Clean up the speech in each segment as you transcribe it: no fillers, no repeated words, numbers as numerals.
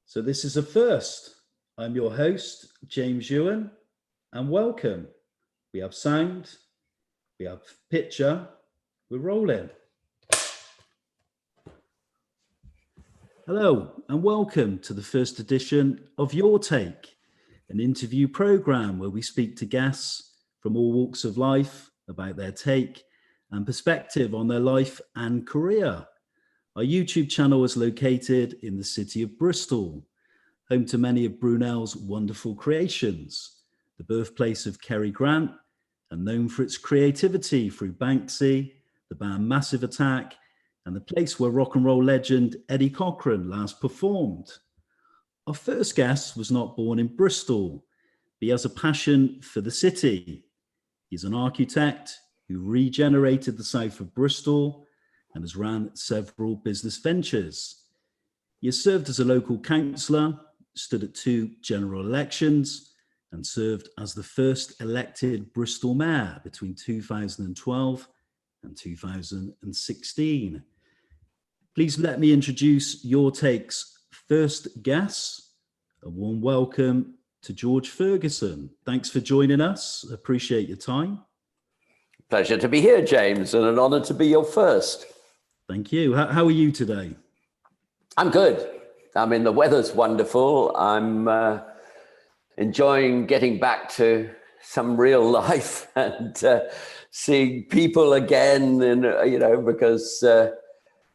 So this is a first. I'm your host, James Ewen, and welcome. We have sound, we have picture, we're rolling. Hello, and welcome to the first edition of Your Take, an interview programme where we speak to guests from all walks of life about their take and perspective on their life and career. Our YouTube channel is located in the city of Bristol, home to many of Brunel's wonderful creations, the birthplace of Cary Grant, and known for its creativity through Banksy, the band Massive Attack, and the place where rock and roll legend Eddie Cochran last performed. Our first guest was not born in Bristol, but he has a passion for the city. He's an architect who regenerated the south of Bristol and has ran several business ventures. He has served as a local councillor, stood at 2 general elections, and served as the first elected Bristol Mayor between 2012 and 2016. Please let me introduce Your Take's first guest. A warm welcome to George Ferguson. Thanks for joining us. Appreciate your time. Pleasure to be here, James, and an honour to be your first. Thank you. How are you today? I'm good. I mean, the weather's wonderful. I'm enjoying getting back to some real life and seeing people again, and because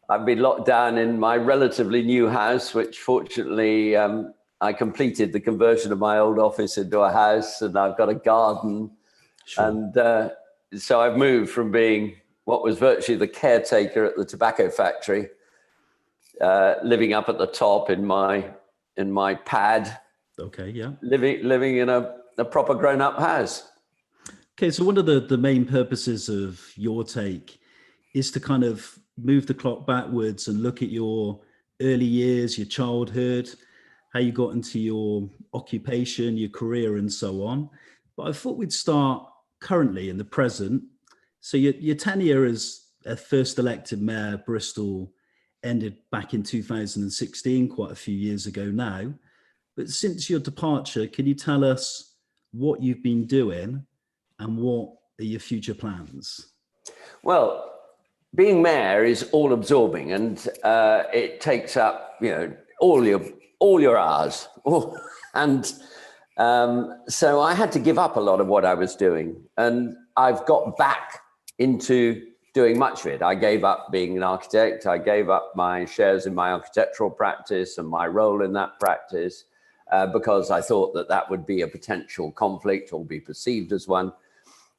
I've been locked down in my relatively new house, which fortunately I completed the conversion of my old office into a house, and I've got a garden. Sure. And so I've moved from being what was virtually the caretaker at the tobacco factory, living up at the top in my pad. Okay, yeah. Living in a proper grown-up house. Okay, so one of the main purposes of Your Take is to kind of move the clock backwards and look at your early years, your childhood, how you got into your occupation, your career, and so on. But I thought we'd start currently in the present. So your tenure as a first elected mayor of Bristol ended back in 2016, quite a few years ago now. But since your departure, can you tell us what you've been doing and what are your future plans? Well, being mayor is all absorbing, and it takes up, all your hours. And so I had to give up a lot of what I was doing, and I've got back into doing much of it. I gave up being an architect. I gave up my shares in my architectural practice and my role in that practice because I thought that would be a potential conflict or be perceived as one.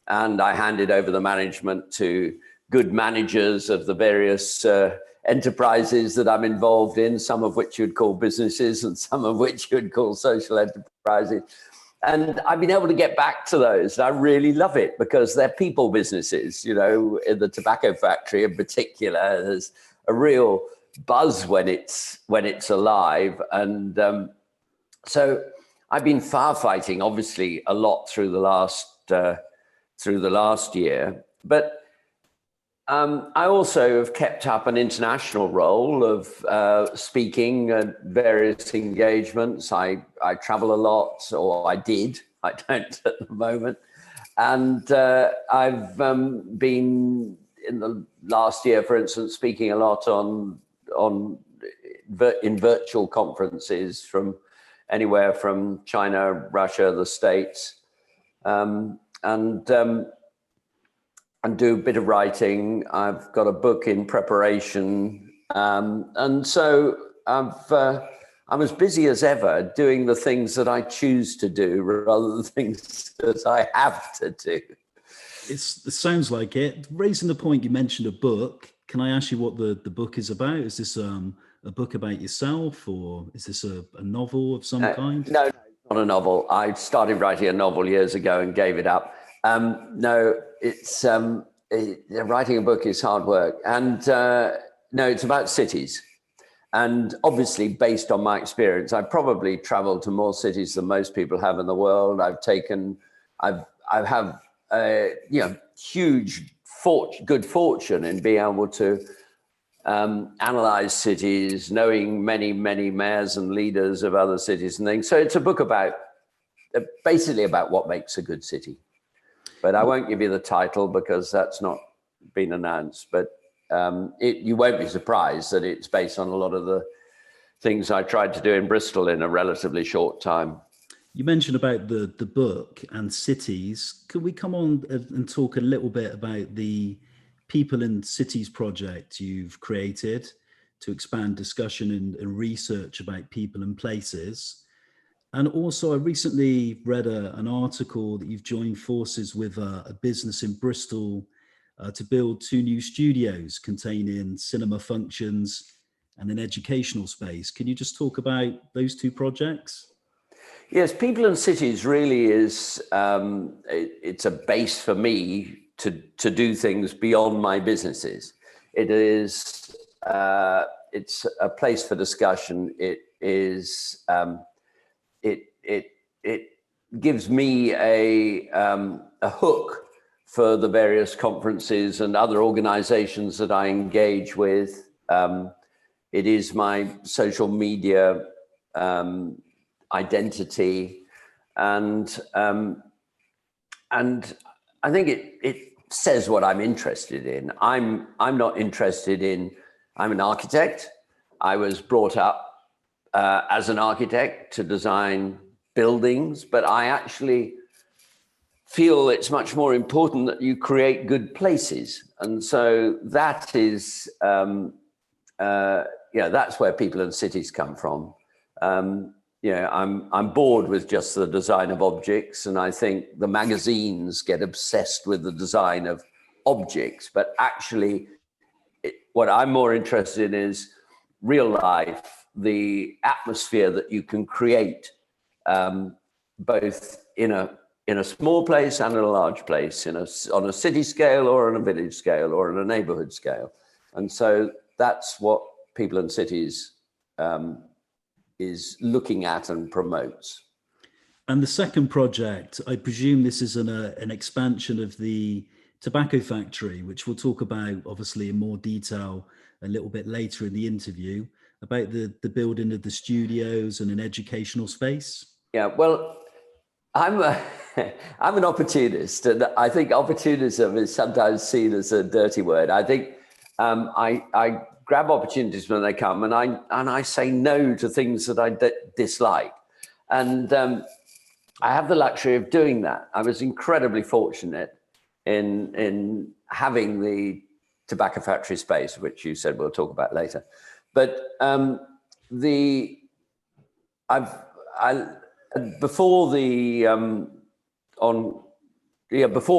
And I handed over the management to good managers of the various enterprises that I'm involved in, some of which you'd call businesses and some of which you'd call social enterprises. And I've been able to get back to those. I really love it because they're people businesses, in the tobacco factory in particular. There's a real buzz when it's alive. And so I've been firefighting, obviously, a lot through the last year. But I also have kept up an international role of speaking at various engagements. I travel a lot, or I did. I don't at the moment. And I've been in the last year, for instance, speaking a lot in virtual conferences from anywhere from China, Russia, the States, and do a bit of writing. I've got a book in preparation. And so I'm as busy as ever doing the things that I choose to do rather than things that I have to do. It sounds like it. Raising the point, you mentioned a book. Can I ask you what the book is about? Is this a book about yourself, or is this a novel of some kind? No, it's not a novel. I started writing a novel years ago and gave it up. No, it's writing a book is hard work, and no, it's about cities, and obviously based on my experience, I probably traveled to more cities than most people have in the world. I have huge good fortune in being able to analyze cities, knowing many, many mayors and leaders of other cities and things. So it's a book about, basically about what makes a good city. But I won't give you the title because that's not been announced. But you won't be surprised that it's based on a lot of the things I tried to do in Bristol in a relatively short time. You mentioned about the book and cities. Could we come on and talk a little bit about the People and Cities project you've created to expand discussion and research about people and places? And also, I recently read an article that you've joined forces with a business in Bristol to build 2 new studios containing cinema functions and an educational space. Can you just talk about those 2 projects? Yes, People and Cities really is, it's a base for me to do things beyond my businesses. It is, it's a place for discussion. It is, it gives me a hook for the various conferences and other organizations that I engage with. It is my social media identity, and I think it says what I'm interested in. I'm not interested in. I'm an architect. I was brought up as an architect to design buildings, but I actually feel it's much more important that you create good places, and so that is, that's where People and Cities come from. I'm bored with just the design of objects, and I think the magazines get obsessed with the design of objects, but actually what I'm more interested in is real life, the atmosphere that you can create, both in a small place and in a large place, on a city scale or on a village scale or on a neighborhood scale. And so that's what People and Cities is looking at and promotes. And the second project, I presume this is an expansion of the tobacco factory, which we'll talk about obviously in more detail a little bit later in the interview, about the building of the studios and an educational space. Yeah, well, I'm an opportunist, and I think opportunism is sometimes seen as a dirty word. I think I grab opportunities when they come, and I say no to things that I dislike, and I have the luxury of doing that. I was incredibly fortunate in having the tobacco factory space, which you said we'll talk about later. But before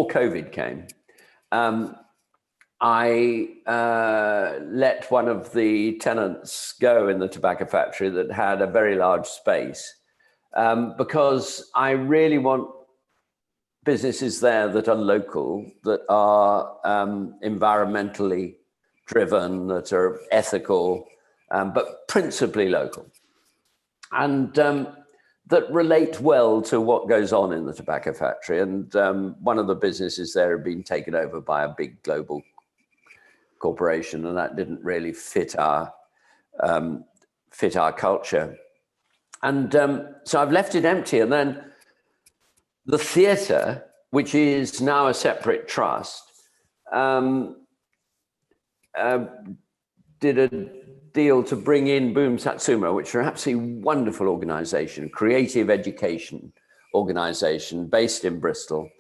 COVID came, I let one of the tenants go in the tobacco factory that had a very large space, because I really want businesses there that are local, that are environmentally driven, that are ethical, but principally local, and that relate well to what goes on in the tobacco factory. And one of the businesses there had been taken over by a big global corporation, and that didn't really fit our culture. And so I've left it empty. And then the theatre, which is now a separate trust, did a deal to bring in Boom Satsuma, which are absolutely wonderful organization, creative education organization based in Bristol,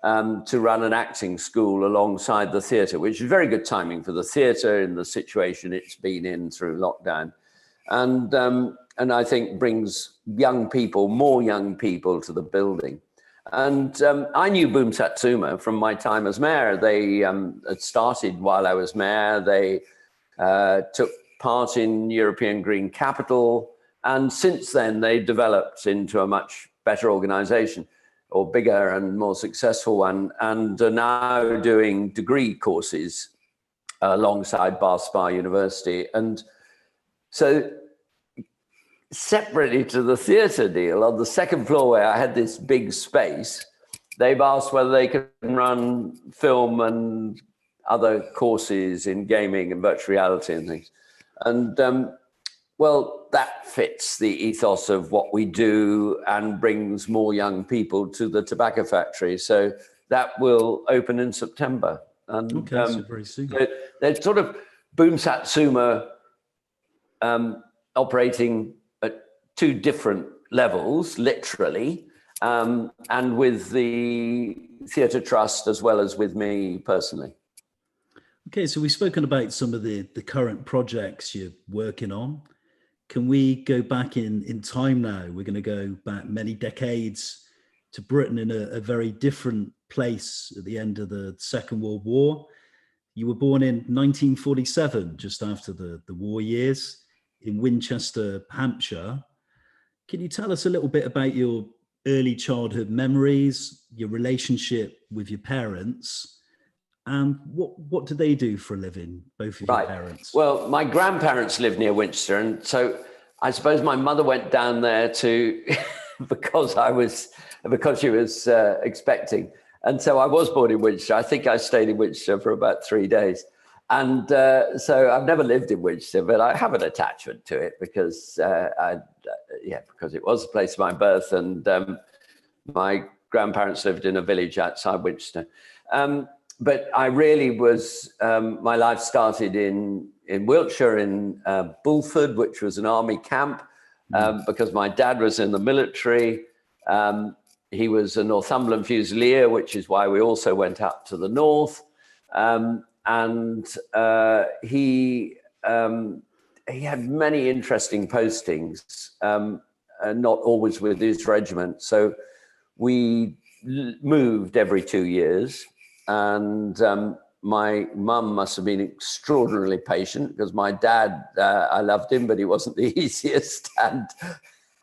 to run an acting school alongside the theatre, which is very good timing for the theatre in the situation it's been in through lockdown. And I think brings more young people to the building. And I knew Boom Satsuma from my time as mayor. They had started while I was mayor. They took part in European Green Capital. And since then, they developed into a much better organization, or bigger and more successful one, and are now doing degree courses alongside Bath Spa University. And so separately to the theatre deal, on the second floor where I had this big space, they've asked whether they can run film and other courses in gaming and virtual reality and things. And well, that fits the ethos of what we do and brings more young people to the tobacco factory. So that will open in September. And Okay, so very soon. they're sort of Boom Satsuma operating at two different levels, literally, and with the Theatre Trust as well as with me personally. Okay, so we've spoken about some of the current projects you're working on. Can we go back in time now? We're going to go back many decades to Britain in a very different place at the end of the Second World War. You were born in 1947, just after the war years, in Winchester, Hampshire. Can you tell us a little bit about your early childhood memories, your relationship with your parents, and what do they do for a living, both of your parents? Well, my grandparents lived near Winchester, and so I suppose my mother went down there to because she was expecting, and so I was born in Winchester. I think I stayed in Winchester for about 3 days, and so I've never lived in Winchester, but I have an attachment to it because because it was the place of my birth, and my grandparents lived in a village outside Winchester. But I really was, my life started in Wiltshire, in Bulford, which was an army camp, because my dad was in the military. He was a Northumberland Fusilier, which is why we also went up to the north. And he had many interesting postings, not always with his regiment. So we moved every 2 years. And my mum must have been extraordinarily patient because my dad, I loved him, but he wasn't the easiest.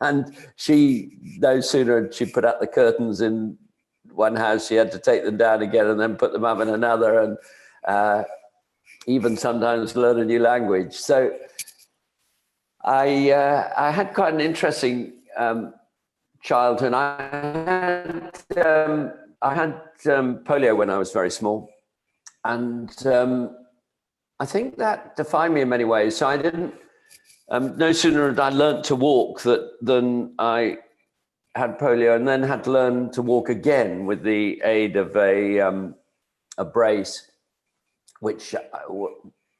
And she, no sooner had she put up the curtains in one house, she had to take them down again and then put them up in another, and even sometimes learn a new language. So I had quite an interesting childhood. I had polio when I was very small, and I think that defined me in many ways. So I didn't, no sooner had I learnt to walk than I had polio, and then had to learn to walk again with the aid of a brace, which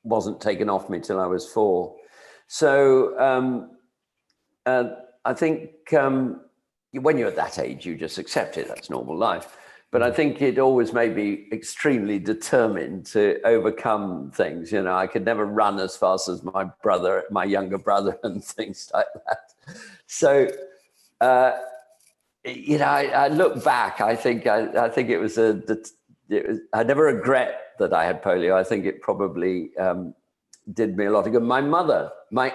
wasn't taken off me till I was 4. So I think when you're at that age, you just accept it. That's normal life. But I think it always made me extremely determined to overcome things. You know, I could never run as fast as my younger brother, and things like that. So, I look back. I think it was I never regret that I had polio. I think it probably did me a lot of good. My mother, my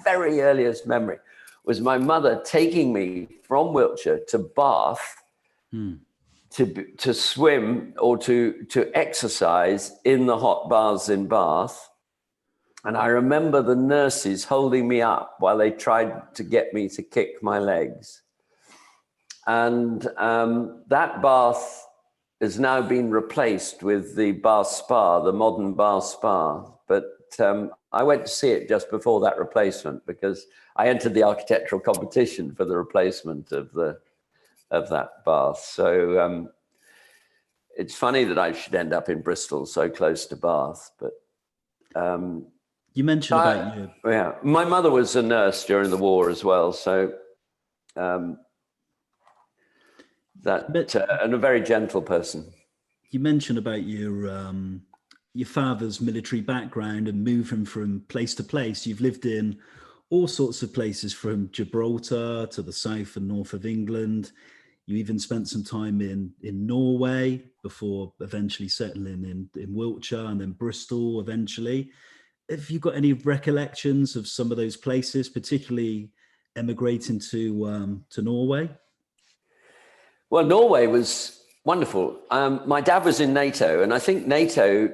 very earliest memory, was my mother taking me from Wiltshire to Bath. To swim or to exercise in the hot baths in Bath. And I remember the nurses holding me up while they tried to get me to kick my legs. And that bath has now been replaced with the Bath Spa, the modern Bath Spa. But I went to see it just before that replacement because I entered the architectural competition for the replacement of that bath. So it's funny that I should end up in Bristol, so close to Bath. But you mentioned about you. Yeah, my mother was a nurse during the war as well. So and a very gentle person. You mentioned about your father's military background and moving from place to place. You've lived in all sorts of places, from Gibraltar to the south and north of England. You even spent some time in Norway before eventually settling in Wiltshire and then Bristol eventually. Have you got any recollections of some of those places, particularly emigrating to Norway? Well, Norway was wonderful. My dad was in NATO, and I think NATO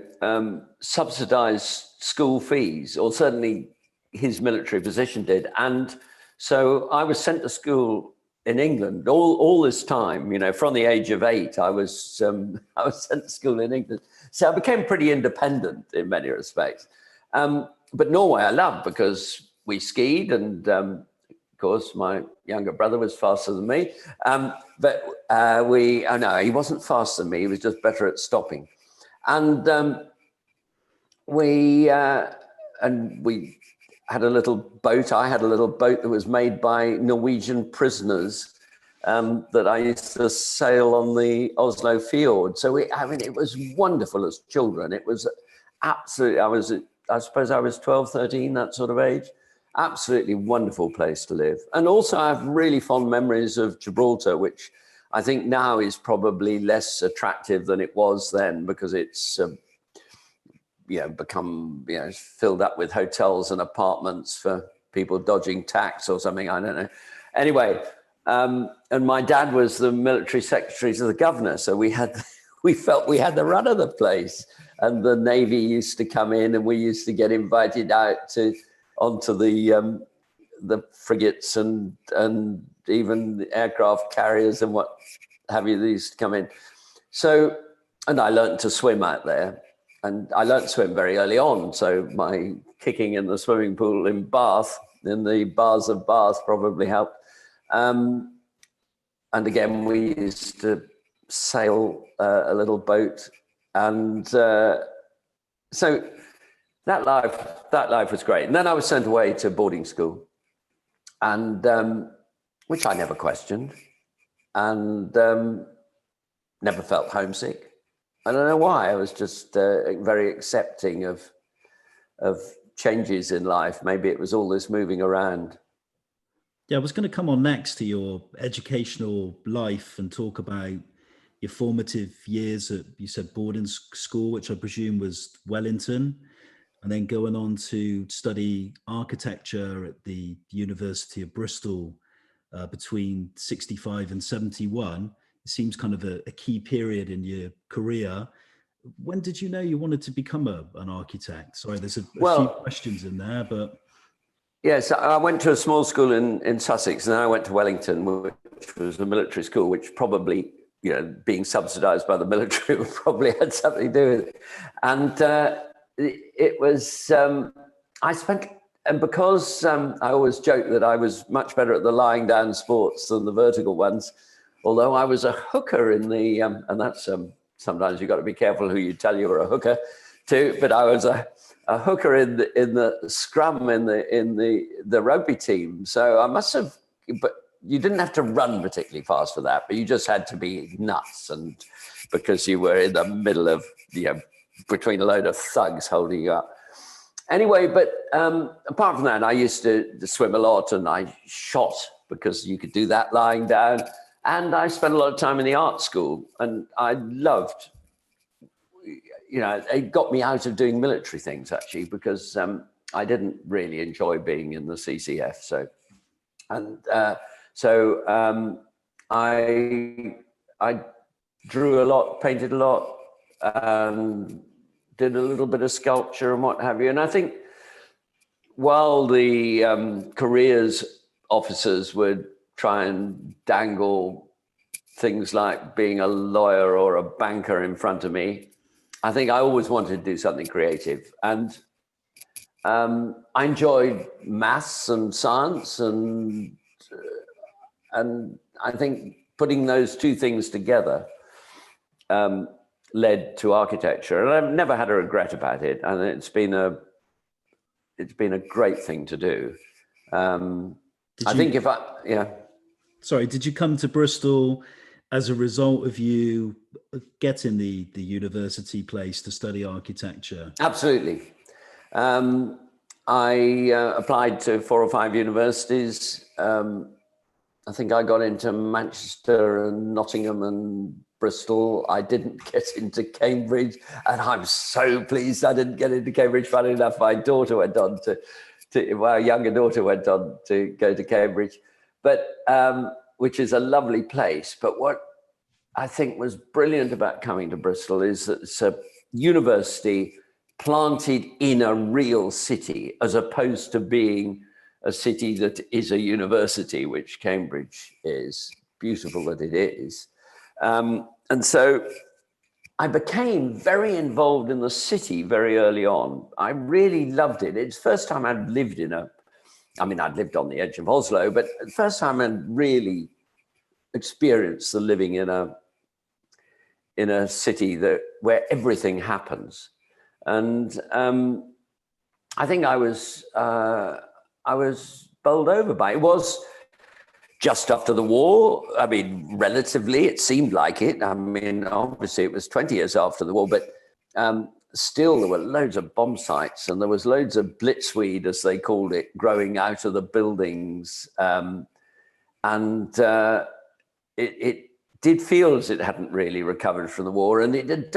subsidized school fees, or certainly his military position did. And so I was sent to school in England all this time. You know, from the age of 8, I was sent to school in England. So I became pretty independent in many respects. But Norway I loved because we skied, and of course my younger brother was faster than me. No, he wasn't faster than me. He was just better at stopping. And we had a little boat. I had a little boat that was made by Norwegian prisoners that I used to sail on the Oslo fjord. So it was wonderful as children. It was absolutely, I suppose I was 12, 13, that sort of age. Absolutely wonderful place to live. And also I have really fond memories of Gibraltar, which I think now is probably less attractive than it was then, because it's become filled up with hotels and apartments for people dodging tax or something. I don't know. Anyway, and my dad was the military secretary to the governor, so we felt we had the run of the place. And the Navy used to come in, and we used to get invited out onto the frigates and even the aircraft carriers and what have you. They used to come in. So, and I learned to swim out there. And I learned to swim very early on. So my kicking in the swimming pool in Bath, in the bars of Bath, probably helped. And again, we used to sail a little boat. And so that life was great. And then I was sent away to boarding school, and which I never questioned, and never felt homesick. I don't know why. I was just very accepting of changes in life. Maybe it was all this moving around. Yeah, I was going to come on next to your educational life and talk about your formative years at, you said, boarding school, which I presume was Wellington, and then going on to study architecture at the University of Bristol between 65 and 71. It seems kind of a key period in your career. When did you know you wanted to become an architect? Sorry, there's a few questions in there, but... Yes, I went to a small school in Sussex, and then I went to Wellington, which was a military school, which probably, being subsidized by the military probably had something to do with it. And it was, and because I always joke that I was much better at the lying down sports than the vertical ones, although I was a hooker in the, and that's sometimes you've got to be careful who you tell you're a hooker to, but I was a hooker in the scrum in the rugby team. So I must have, but you didn't have to run particularly fast for that, but you just had to be nuts, and because you were in the middle of, between a load of thugs holding you up. Anyway, but apart from that, I used to swim a lot, and I shot because you could do that lying down. And I spent a lot of time in the art school, and I loved, it got me out of doing military things, actually, because I didn't really enjoy being in the CCF. So I drew a lot, painted a lot, did a little bit of sculpture and what have you. And I think while the careers officers would try and dangle things like being a lawyer or a banker in front of me, I think I always wanted to do something creative. And I enjoyed maths and science, and I think putting those two things together led to architecture. And I've never had a regret about it. And it's been a great thing to do. Sorry, did you come to Bristol as a result of you getting the university place to study architecture? Absolutely. I applied to 4 or 5 universities. I think I got into Manchester and Nottingham and Bristol. I didn't get into Cambridge, and I'm so pleased I didn't get into Cambridge. Funny enough, my daughter went on my younger daughter went on to go to Cambridge, but which is a lovely place. But what I think was brilliant about coming to Bristol is that it's a university planted in a real city, as opposed to being a city that is a university, which Cambridge is, beautiful that it is. And so I became very involved in the city very early on. I really loved it. It's the first time I'd lived I'd lived on the edge of Oslo, but the first time I'd really experienced the living in a city where everything happens. And I think I was bowled over by it. It was just after the war. I mean, relatively, it seemed like it. I mean, obviously, it was 20 years after the war, but still, there were loads of bomb sites, and there was loads of blitzweed, as they called it, growing out of the buildings. It did feel as it hadn't really recovered from the war, and it had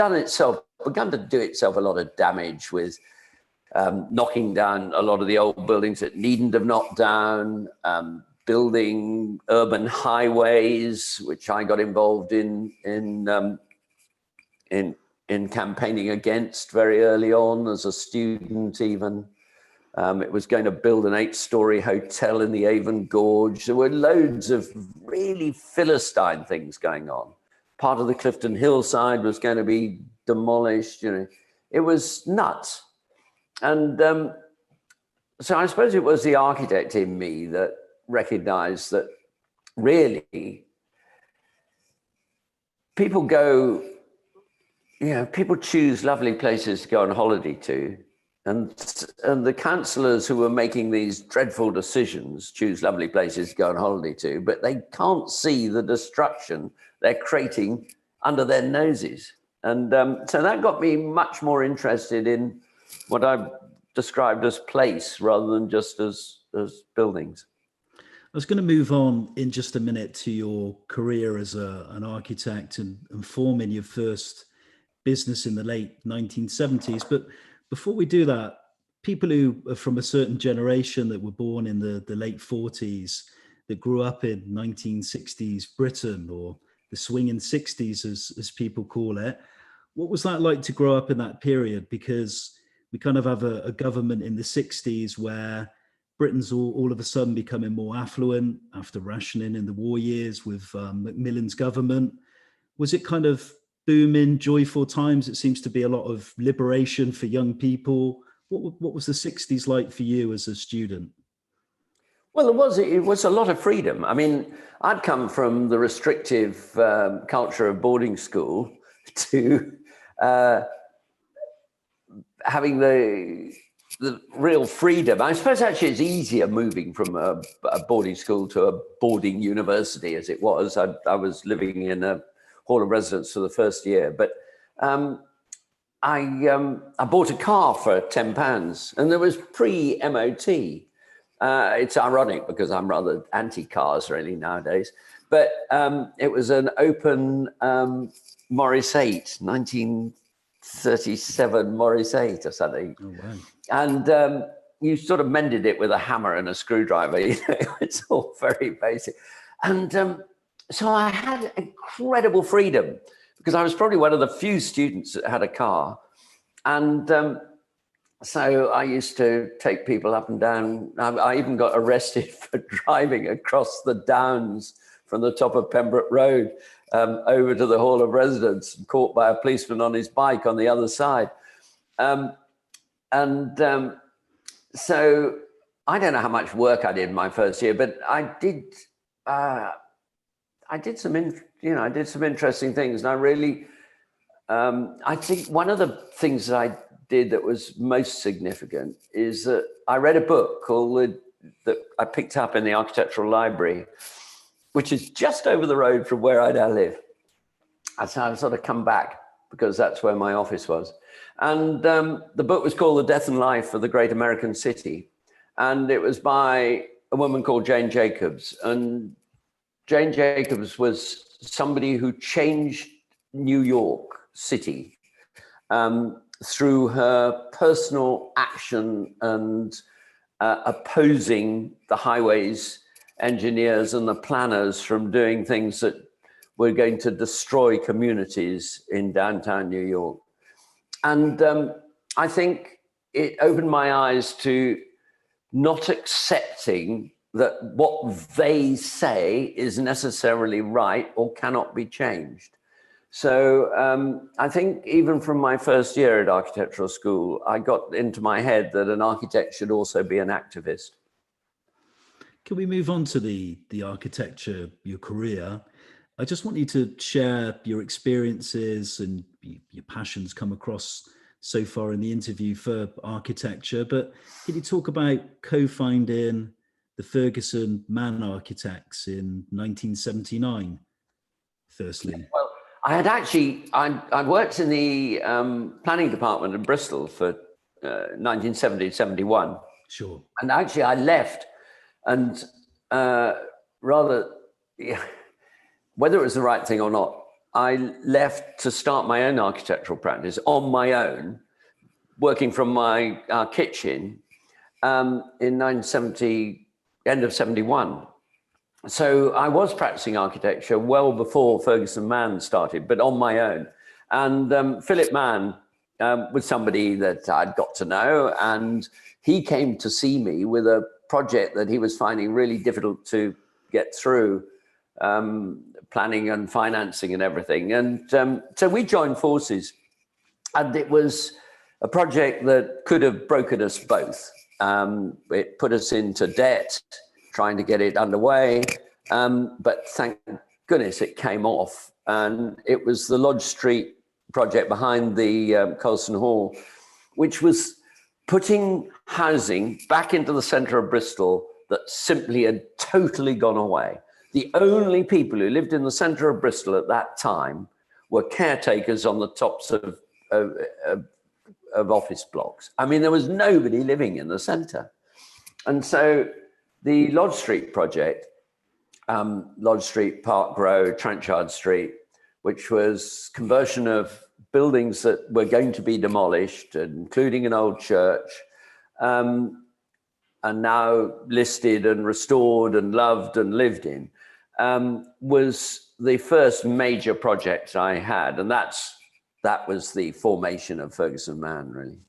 begun to do itself a lot of damage with knocking down a lot of the old buildings that needn't have knocked down, building urban highways, which I got involved in campaigning against very early on as a student even. It was going to build an 8-story hotel in the Avon Gorge. There were loads of really Philistine things going on. Part of the Clifton Hillside was going to be demolished. It was nuts. And so I suppose it was the architect in me that recognized that really people choose lovely places to go on holiday to. And the councillors who were making these dreadful decisions choose lovely places to go on holiday to, but they can't see the destruction they're creating under their noses. And so that got me much more interested in what I've described as place rather than just as buildings. I was going to move on in just a minute to your career as an architect and forming your first business in the late 1970s. But before we do that, people who are from a certain generation that were born in the late 40s, that grew up in 1960s Britain, or the swinging 60s, as people call it, what was that like to grow up in that period? Because we kind of have a government in the 60s where Britain's all of a sudden becoming more affluent after rationing in the war years with Macmillan's government. Was it kind of booming, joyful times? It seems to be a lot of liberation for young people. What was the 60s like for you as a student? Well, it was a lot of freedom. I mean, I'd come from the restrictive culture of boarding school to having the real freedom. I suppose actually it's easier moving from a boarding school to a boarding university as it was. I was living in a hall of residence for the first year, but I bought a car for £10, and there was pre-MOT. It's ironic because I'm rather anti-cars really nowadays, but it was an open Morris 8, 1937 Morris 8 or something. Oh, wow. And you sort of mended it with a hammer and a screwdriver. It's all very basic. And so I had incredible freedom because I was probably one of the few students that had a car. And so I used to take people up and down. I even got arrested for driving across the downs from the top of Pembroke Road over to the Hall of Residence, and caught by a policeman on his bike on the other side. So I don't know how much work I did in my first year, but I did some interesting things. And I really, I think one of the things that I did that was most significant is that I read a book that I picked up in the architectural library, which is just over the road from where I now live. So I've sort of come back because that's where my office was. And the book was called The Death and Life of the Great American City. And it was by a woman called Jane Jacobs. And Jane Jacobs was somebody who changed New York City through her personal action and opposing the highways engineers and the planners from doing things that were going to destroy communities in downtown New York. And I think it opened my eyes to not accepting that what they say is necessarily right or cannot be changed. So I think even from my first year at architectural school, I got into my head that an architect should also be an activist. Can we move on to the architecture, your career? I just want you to share your experiences and your passions come across so far in the interview for architecture, but can you talk about co-founding the Ferguson Man Architects in 1979, firstly? Well, I'd worked in the planning department in Bristol for 1970, 71. Sure. And actually I left and whether it was the right thing or not, I left to start my own architectural practice on my own, working from my kitchen in 1970, end of 71. So I was practicing architecture well before Ferguson Man started, but on my own. And Philip Mann was somebody that I'd got to know, and he came to see me with a project that he was finding really difficult to get through, planning and financing and everything. And so we joined forces, and it was a project that could have broken us both. It put us into debt, trying to get it underway, but thank goodness it came off. And it was the Lodge Street project behind the Colston Hall, which was putting housing back into the centre of Bristol that simply had totally gone away. The only people who lived in the centre of Bristol at that time were caretakers on the tops of office blocks. I mean, there was nobody living in the centre. And so the Lodge Street project, Lodge Street, Park Road, Trenchard Street, which was conversion of buildings that were going to be demolished, including an old church, and now listed and restored and loved and lived in, was the first major project I had. And that was the formation of Ferguson Man, really.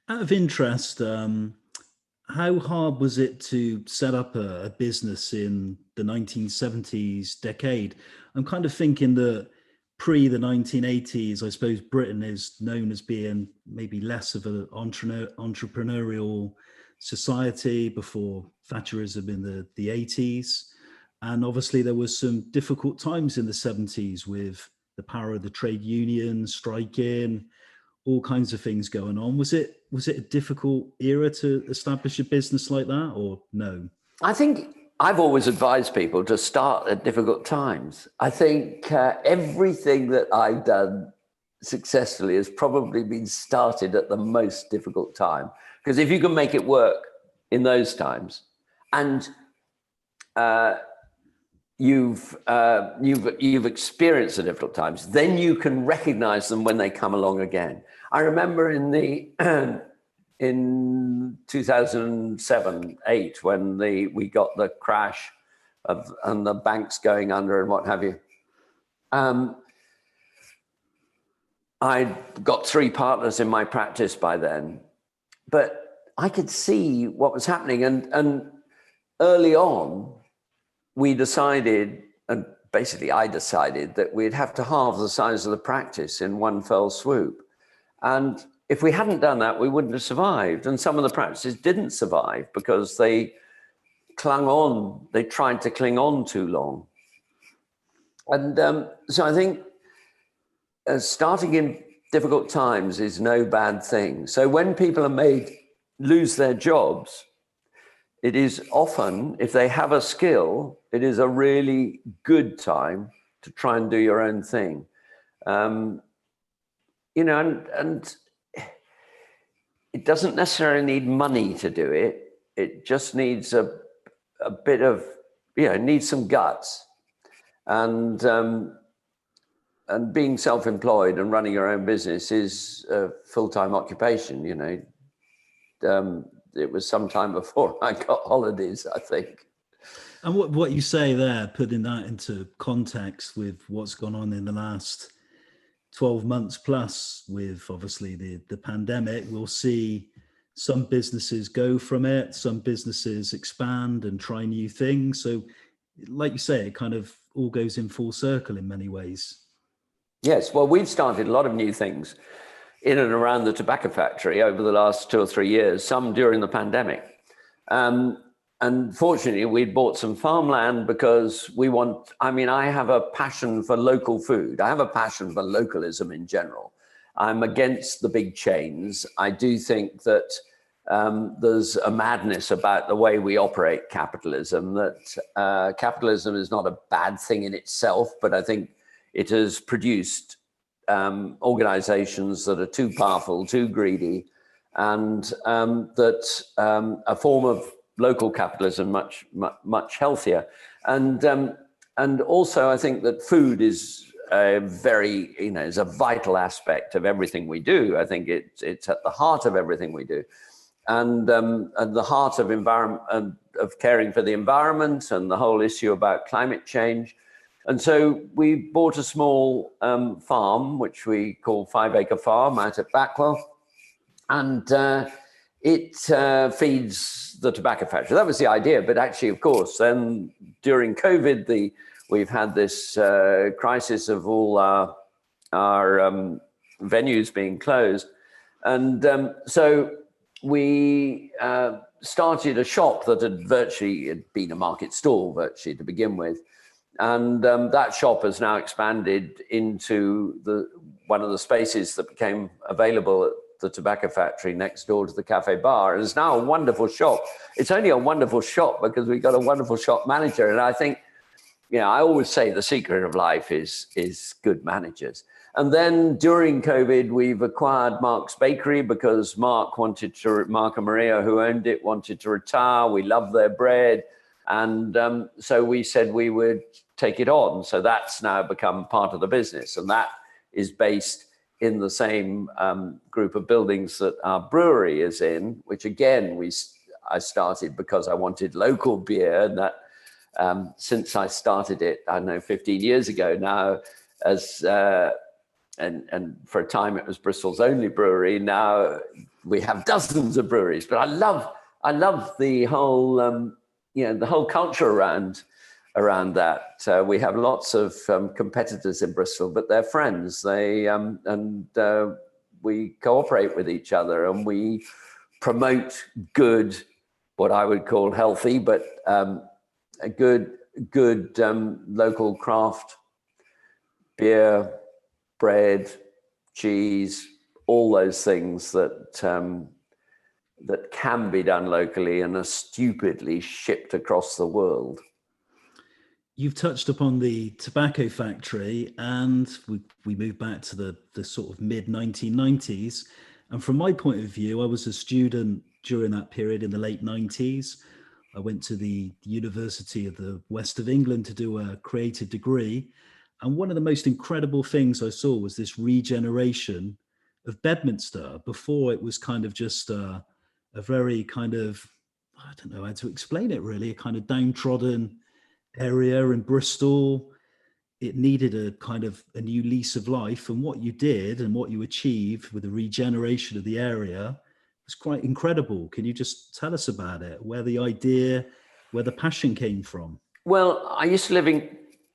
Out of interest, how hard was it to set up a business in the 1970s decade? I'm kind of thinking that pre the 1980s, I suppose Britain is known as being maybe less of an entrepreneurial society before Thatcherism in the 80s. And obviously there was some difficult times in the 70s with the power of the trade unions, striking, all kinds of things going on. Was it a difficult era to establish a business like that, or no? I think I've always advised people to start at difficult times. I think everything that I've done successfully has probably been started at the most difficult time. Because if you can make it work in those times, and you've experienced the difficult times, then you can recognize them when they come along again. I remember in 2007-8, when we got the crash and the banks going under and what have you. I got 3 partners in my practice by then, but I could see what was happening. And early on, we decided, and basically I decided, that we'd have to halve the size of the practice in one fell swoop. And if we hadn't done that, we wouldn't have survived. And some of the practices didn't survive because they clung on, they tried to cling on too long. And so I think starting in difficult times is no bad thing. So when people are lose their jobs, it is often, if they have a skill, it is a really good time to try and do your own thing. You know, and it doesn't necessarily need money to do it. It just needs a bit of, it needs some guts. And being self-employed and running your own business is a full-time occupation, It was some time before I got holidays, I think. And what you say there, putting that into context with what's gone on in the last 12 months plus with obviously the pandemic, we'll see some businesses go from it, some businesses expand and try new things. So like you say, it kind of all goes in full circle in many ways. Yes, well, we've started a lot of new things in and around the tobacco factory over the last 2 or 3 years, some during the pandemic. And fortunately, we bought some farmland because I have a passion for local food. I have a passion for localism in general. I'm against the big chains. I do think that there's a madness about the way we operate capitalism, that capitalism is not a bad thing in itself, but I think it has produced organizations that are too powerful, too greedy, and that a form of local capitalism much healthier. And also I think that food is is a vital aspect of everything we do. I think it's at the heart of everything we do, and at the heart of of caring for the environment and the whole issue about climate change. And so we bought a small farm, which we call 5 Acre Farm, out at Backwell, and it feeds the tobacco factory. That was the idea, but actually, of course, then during COVID, we've had this crisis of all our venues being closed. And so we started a shop that had been a market stall virtually to begin with. And that shop has now expanded into one of the spaces that became available at the tobacco factory next door to the cafe bar. And it's now a wonderful shop. It's only a wonderful shop because we've got a wonderful shop manager. And I think, I always say the secret of life is good managers. And then during COVID, we've acquired Mark's Bakery because Mark and Maria, who owned it, wanted to retire. We love their bread. And so we said we would take it on. So that's now become part of the business. And that is based in the same group of buildings that our brewery is in, which again, I started because I wanted local beer. And that since I started it, I don't know, 15 years ago now, and for a time it was Bristol's only brewery. Now we have dozens of breweries, but I love the whole, the whole culture around that. We have lots of competitors in Bristol, but they're friends. We cooperate with each other, and we promote good, what I would call healthy, but a good local craft beer, bread, cheese, all those things that can be done locally and are stupidly shipped across the world. You've touched upon the tobacco factory, and we moved back to the sort of mid-1990s. And from my point of view, I was a student during that period in the late 90s. I went to the University of the West of England to do a creative degree. And one of the most incredible things I saw was this regeneration of Bedminster. Before, it was kind of just a very kind of, I don't know how to explain it really, a kind of downtrodden area in Bristol. It needed a kind of a new lease of life, and what you did and what you achieved with the regeneration of the area was quite incredible. Can you just tell us about it, where the idea, where the passion came from? Well, I used to live in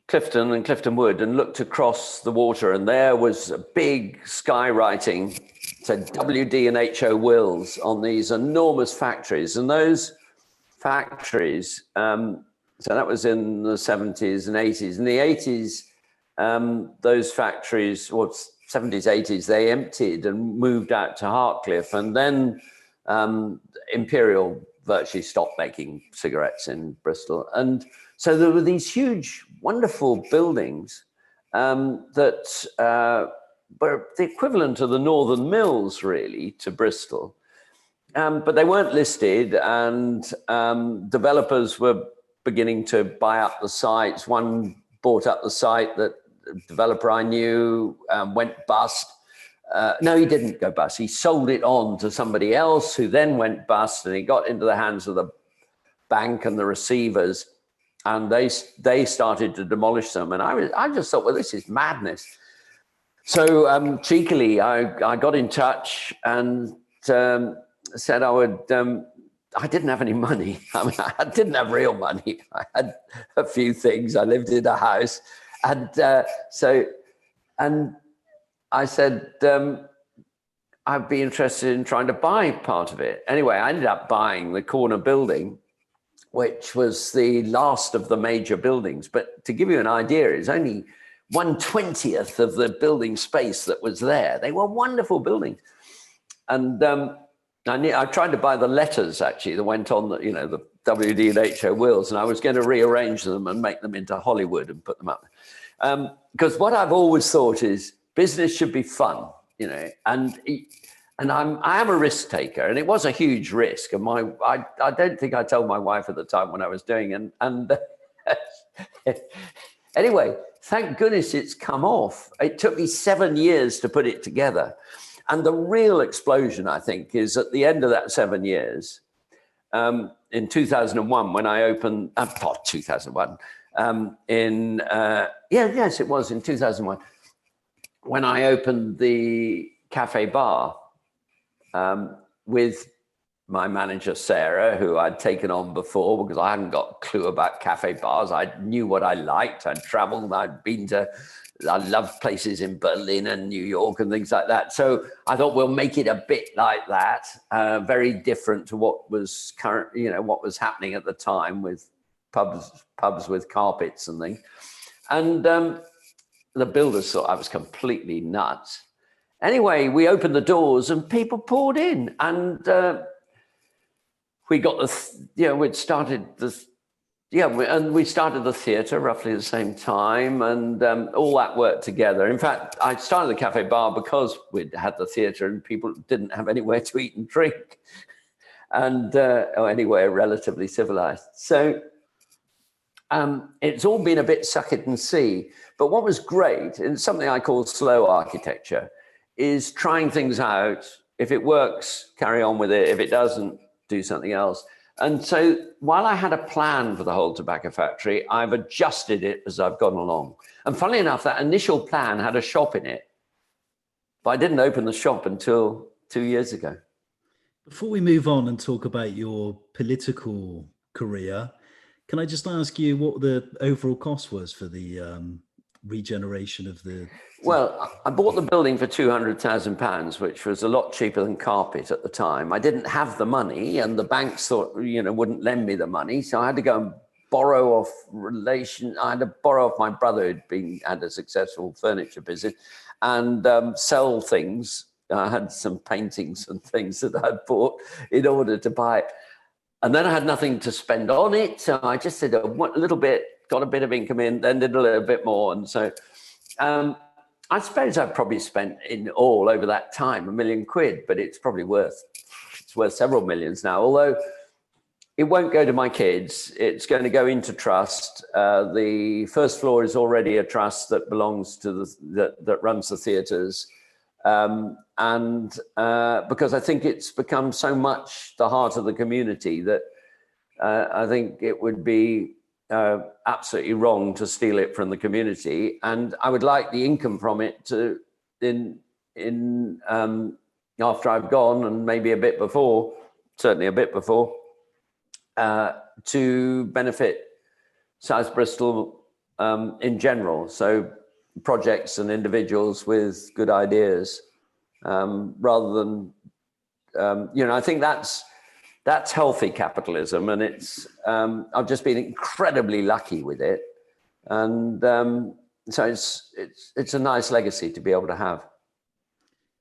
Clifton and Clifton Wood and looked across the water, and there was a big skywriting, said WD and HO Wills on these enormous factories. And those factories, so that was in the 70s and 80s. In the 80s, those factories, 70s, 80s, they emptied and moved out to Hartcliffe. And then Imperial virtually stopped making cigarettes in Bristol. And so there were these huge, wonderful buildings that were the equivalent of the Northern Mills, really, to Bristol. But they weren't listed, and developers were beginning to buy up the sites. One bought up the site that a developer I knew went bust. No, he didn't go bust. He sold it on to somebody else who then went bust, and he got into the hands of the bank and the receivers, and they started to demolish them. And I just thought, well, this is madness. So cheekily, I got in touch and said I would. I didn't have any money. I mean, I didn't have real money. I had a few things. I lived in a house, and and I said I'd be interested in trying to buy part of it. Anyway, I ended up buying the corner building, which was the last of the major buildings. But to give you an idea, it's only 1/20th of the building space that was there. They were wonderful buildings. And I tried to buy the letters, actually, that went on the, the WD and HO wills, and I was going to rearrange them and make them into Hollywood and put them up. Because what I've always thought is business should be fun, and I am a risk taker, and it was a huge risk. And I don't think I told my wife at the time when I was doing it. And anyway, thank goodness it's come off. It took me 7 years to put it together. And the real explosion, I think, is at the end of that 7 years, in 2001, when I opened, not 2001, yes, it was in 2001, when I opened the cafe bar with my manager, Sarah, who I'd taken on before because I hadn't got a clue about cafe bars. I knew what I liked. I'd traveled. I loved places in Berlin and New York and things like that. So I thought we'll make it a bit like that, very different to what was what was happening at the time with pubs with carpets and things. And the builders thought I was completely nuts. Anyway, we opened the doors and people poured in, and we got we started the theatre roughly at the same time, and all that worked together. In fact, I started the cafe bar because we'd had the theatre and people didn't have anywhere to eat and drink, and or anywhere relatively civilized. So it's all been a bit suck it and see. But what was great, and something I call slow architecture, is trying things out. If it works, carry on with it. If it doesn't, do something else. And so while I had a plan for the whole tobacco factory, I've adjusted it as I've gone along. And funnily enough, that initial plan had a shop in it, but I didn't open the shop until 2 years ago. Before we move on and talk about your political career, can I just ask you what the overall cost was for the regeneration of the... Well, I bought the building for £200,000, which was a lot cheaper than carpet at the time. I didn't have the money, and the banks thought, wouldn't lend me the money. So I had to go and borrow off I had to borrow off my brother who'd had a successful furniture business, and sell things. I had some paintings and things that I'd bought in order to buy it. And then I had nothing to spend on it. So I just did a little bit, got a bit of income in, then did a little bit more. And so I suppose I've probably spent in all over that time £1 million, but it's probably worth several millions now. Although it won't go to my kids, it's going to go into trust. The first floor is already a trust that belongs to that runs the theatres, and because I think it's become so much the heart of the community that I think it would be absolutely wrong to steal it from the community, and I would like the income from it to, after I've gone, and maybe a bit before, certainly a bit before, to benefit South Bristol in general. So projects and individuals with good ideas, rather than I think that's healthy capitalism, and it's I've just been incredibly lucky with it, and so it's a nice legacy to be able to have.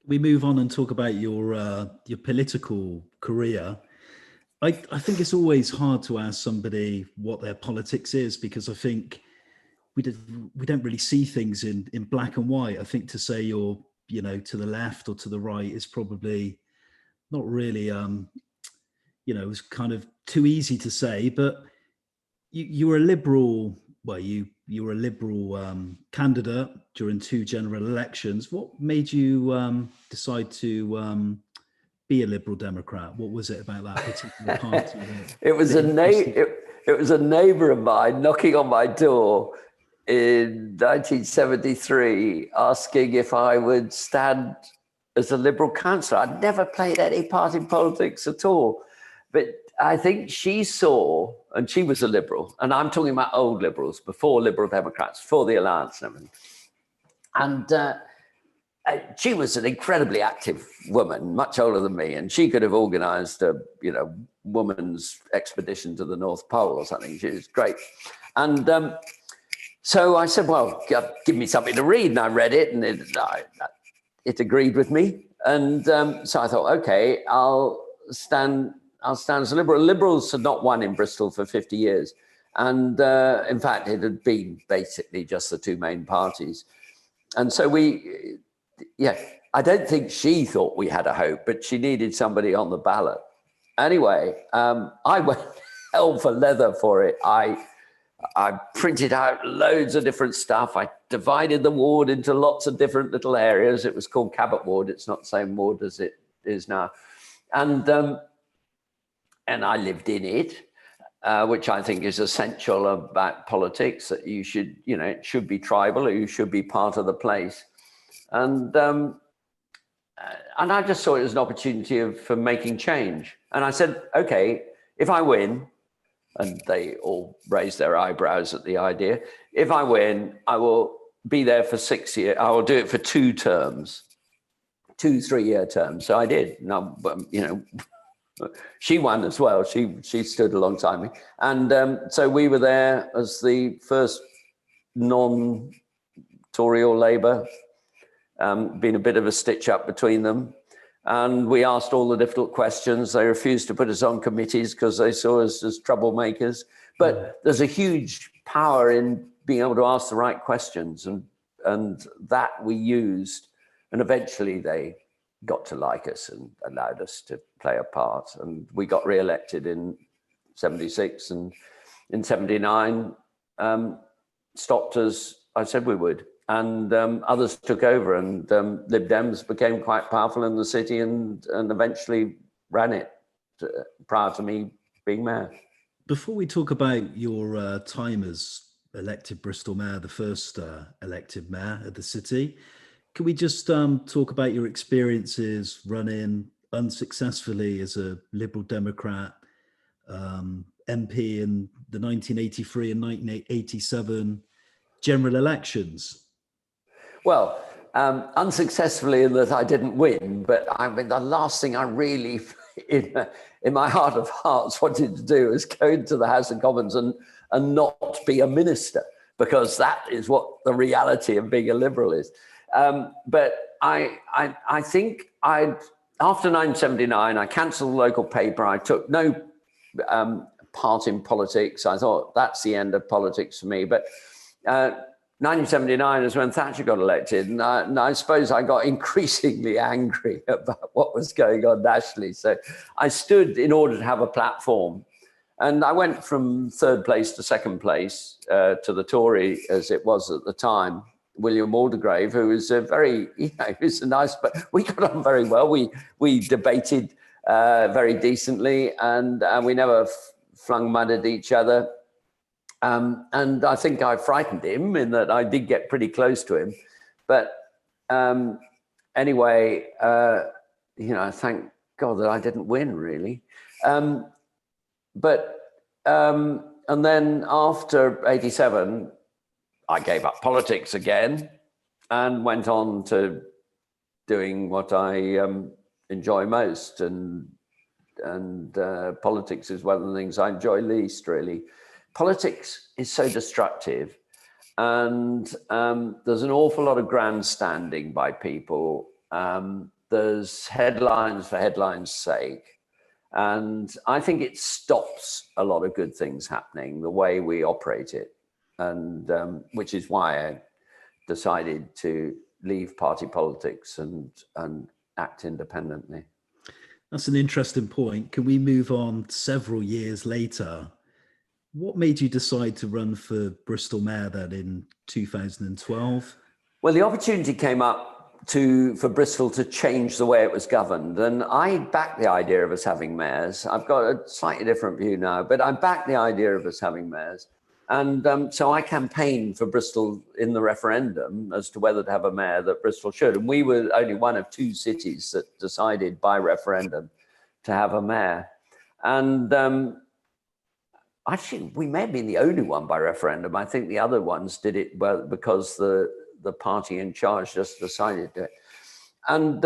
We move on and talk about your political career. I think it's always hard to ask somebody what their politics is, because I think we don't really see things in black and white. I think to say you're to the left or to the right is probably not really it's kind of too easy to say. But you were a Liberal. Well, you were a Liberal candidate during 2 general elections. What made you decide to be a Liberal Democrat? What was it about that particular party? It was a neighbour of mine knocking on my door in 1973, asking if I would stand as a Liberal councillor. I'd never played any part in politics at all. But I think she saw, and she was a Liberal, and I'm talking about old Liberals, before Liberal Democrats, before the Alliance and everything. And she was an incredibly active woman, much older than me, and she could have organised a, woman's expedition to the North Pole or something. She was great. And so I said, well, give me something to read. And I read it, and it agreed with me. And so I thought, okay, I'll stand as a Liberal. Liberals had not won in Bristol for 50 years. And in fact, it had been basically just the two main parties. And so I don't think she thought we had a hope, but she needed somebody on the ballot. Anyway, I went hell for leather for it. I printed out loads of different stuff. I divided the ward into lots of different little areas. It was called Cabot Ward. It's not the same ward as it is now. And I lived in it, which I think is essential about politics, that you should, it should be tribal, or you should be part of the place. And I just saw it as an opportunity for making change. And I said, okay, if I win, and they all raised their eyebrows at the idea, if I win, I will be there for 6 years. I will do it for 2 terms, 2 3-year terms. So I did. Now, she won as well. She stood alongside me. And so we were there as the first non-Tory or Labour, been a bit of a stitch up between them. And we asked all the difficult questions. They refused to put us on committees because they saw us as troublemakers. But there's a huge power in being able to ask the right questions, and that we used. And eventually they got to like us and allowed us to play a part. And we got re-elected in 76, and in 79 stopped as I said we would. And others took over, and Lib Dems became quite powerful in the city and eventually ran it prior to me being mayor. Before we talk about your time as elected Bristol Mayor, the first elected mayor of the city, can we just talk about your experiences running unsuccessfully as a Liberal Democrat MP in the 1983 and 1987 general elections? Well, unsuccessfully in that I didn't win, but I mean, the last thing I really, in my heart of hearts, wanted to do was go into the House of Commons and not be a minister, because that is what the reality of being a Liberal is. But I think after 1979, I cancelled the local paper. I took no part in politics. I thought that's the end of politics for me. But 1979 is when Thatcher got elected, and I suppose I got increasingly angry about what was going on nationally. So I stood in order to have a platform, and I went from 3rd place to 2nd place to the Tory, as it was at the time, William Aldergrave, who was a very, he was a nice, but we got on very well. We debated very decently, and we never flung mud at each other. And I think I frightened him in that I did get pretty close to him. But anyway, thank God that I didn't win, really. And then after 87, I gave up politics again and went on to doing what I enjoy most. And politics is one of the things I enjoy least, really. Politics is so destructive, and there's an awful lot of grandstanding by people. There's headlines for headlines' sake. And I think it stops a lot of good things happening, the way we operate it. And which is why I decided to leave party politics and act independently. That's an interesting point. Can we move on for years later? What made you decide to run for Bristol Mayor then in 2012? Well, the opportunity came up for Bristol to change the way it was governed. And I backed the idea of us having mayors. I've got a slightly different view now, but I backed the idea of us having mayors. And so I campaigned for Bristol in the referendum as to whether to have a mayor that Bristol should. And we were only one of 2 cities that decided by referendum to have a mayor. And actually, we may have been the only one by referendum. I think the other ones did it because the party in charge just decided to do it. And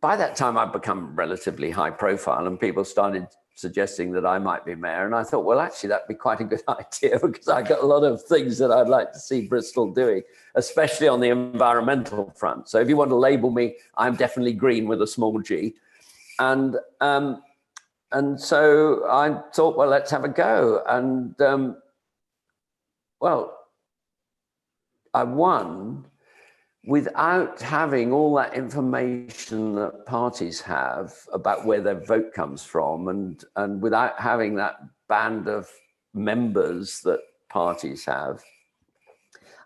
by that time, I'd become relatively high profile, and people started suggesting that I might be mayor. And I thought, well, actually, that'd be quite a good idea, because I got a lot of things that I'd like to see Bristol doing, especially on the environmental front. So if you want to label me, I'm definitely green with a small g. And so I thought, well, let's have a go. And well, I won without having all that information that parties have about where their vote comes from, and without having that band of members that parties have.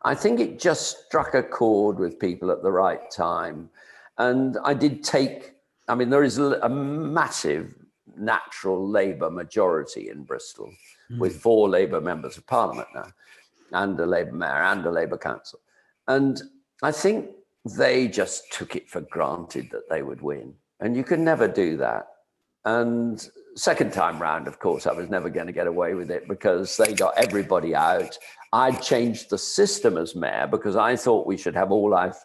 I think it just struck a chord with people at the right time. And I did take, I mean, there is a massive natural Labour majority in Bristol, with 4 Labour members of Parliament now, and a Labour mayor and a Labour council. And I think they just took it for granted that they would win. And you could never do that. And second time round, of course, I was never going to get away with it, because they got everybody out. I'd changed the system as mayor because I thought we should have all our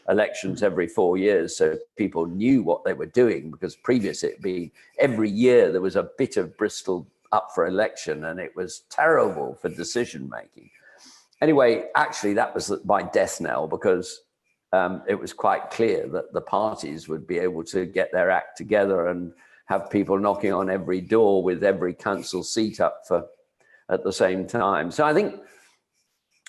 elections every 4 years, so people knew what they were doing, because previous it'd be every year there was a bit of Bristol up for election, and it was terrible for decision making. Anyway, actually, that was my death knell, because it was quite clear that the parties would be able to get their act together and have people knocking on every door with every council seat up for at the same time. So I think,